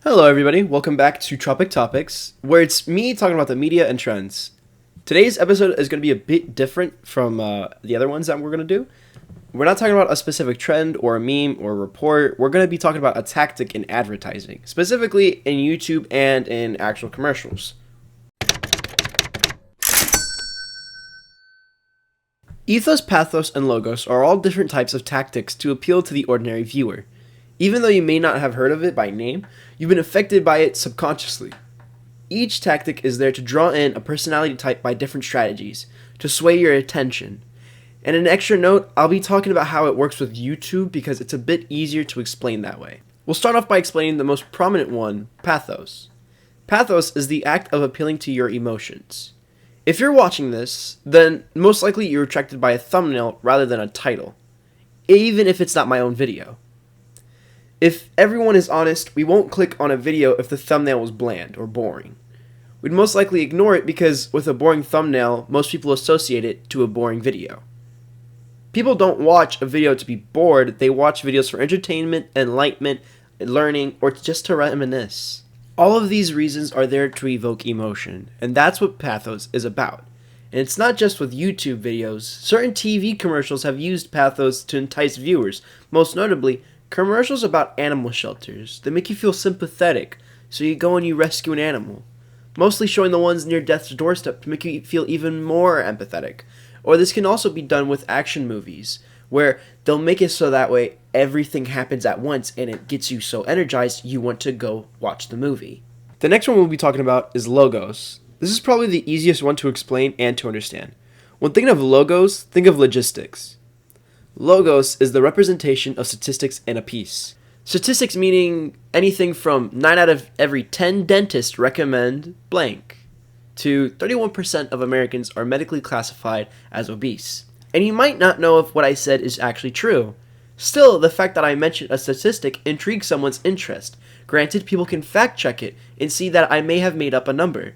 Hello everybody, welcome back to Tropic Topics, where it's me talking about the media and trends. Today's episode is going to be a bit different from the other ones that we're going to do. We're not talking about a specific trend or a meme or a report. We're going to be talking about a tactic in advertising, specifically in YouTube and in actual commercials. Ethos, Pathos, and Logos are all different types of tactics to appeal to the ordinary viewer. Even though you may not have heard of it by name, you've been affected by it subconsciously. Each tactic is there to draw in a personality type by different strategies, to sway your attention. And an extra note, I'll be talking about how it works with YouTube because it's a bit easier to explain that way. We'll start off by explaining the most prominent one, Pathos. Pathos is the act of appealing to your emotions. If you're watching this, then most likely you're attracted by a thumbnail rather than a title, even if it's not my own video. If everyone is honest, we won't click on a video if the thumbnail was bland or boring. We'd most likely ignore it because with a boring thumbnail, most people associate it to a boring video. People don't watch a video to be bored, they watch videos for entertainment, enlightenment, learning, or just to reminisce. All of these reasons are there to evoke emotion, and that's what Pathos is about. And it's not just with YouTube videos. Certain TV commercials have used Pathos to entice viewers, most notably commercials about animal shelters. They make you feel sympathetic, so you go and you rescue an animal. Mostly showing the ones near death's doorstep to make you feel even more empathetic. Or this can also be done with action movies, where they'll make it so that way everything happens at once and it gets you so energized you want to go watch the movie. The next one we'll be talking about is logos. This is probably the easiest one to explain and to understand. When thinking of logos, think of logistics. Logos is the representation of statistics in a piece. Statistics meaning anything from 9 out of every 10 dentists recommend blank to 31% of Americans are medically classified as obese. And you might not know if what I said is actually true. Still, the fact that I mentioned a statistic intrigues someone's interest. Granted, people can fact check it and see that I may have made up a number,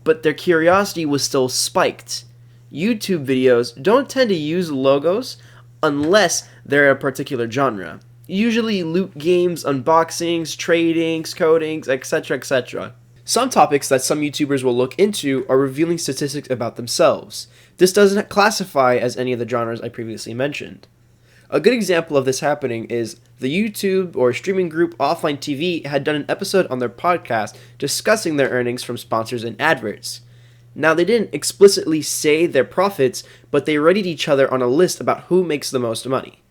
but their curiosity was still spiked. YouTube videos don't tend to use logos unless they're a particular genre. Usually loot games, unboxings, tradings, codings, etc., etc. Some topics that some YouTubers will look into are revealing statistics about themselves. This doesn't classify as any of the genres I previously mentioned. A good example of this happening is the YouTube or streaming group Offline TV had done an episode on their podcast discussing their earnings from sponsors and adverts. Now, they didn't explicitly say their profits, but they rated each other on a list about who makes the most money,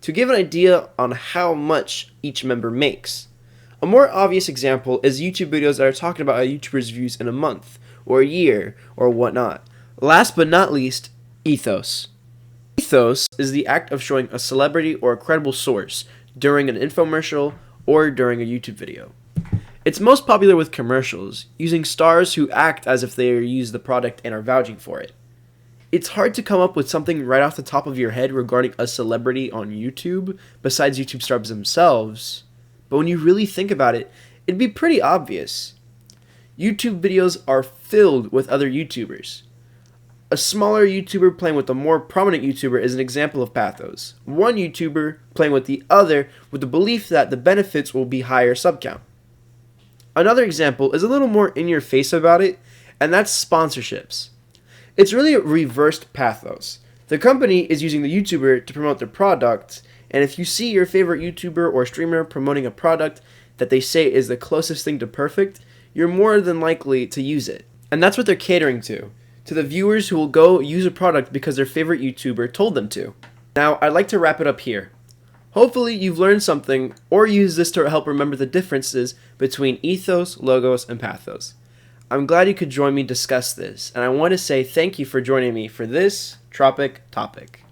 to give an idea on how much each member makes. A more obvious example is YouTube videos that are talking about a YouTuber's views in a month, or a year, or whatnot. Last but not least, Ethos. Ethos is the act of showing a celebrity or a credible source during an infomercial or during a YouTube video. It's most popular with commercials, using stars who act as if they use the product and are vouching for it. It's hard to come up with something right off the top of your head regarding a celebrity on YouTube, besides YouTube stars themselves, but when you really think about it, it'd be pretty obvious. YouTube videos are filled with other YouTubers. A smaller YouTuber playing with a more prominent YouTuber is an example of Pathos. One YouTuber playing with the other with the belief that the benefits will be higher sub count. Another example is a little more in your face about it, and that's sponsorships. It's really a reversed Pathos. The company is using the YouTuber to promote their product, and if you see your favorite YouTuber or streamer promoting a product that they say is the closest thing to perfect, you're more than likely to use it. And that's what they're catering to the viewers who will go use a product because their favorite YouTuber told them to. Now, I'd like to wrap it up here. Hopefully you've learned something or used this to help remember the differences between Ethos, Logos, and Pathos. I'm glad you could join me discuss this, and I want to say thank you for joining me for this Tropic Topic.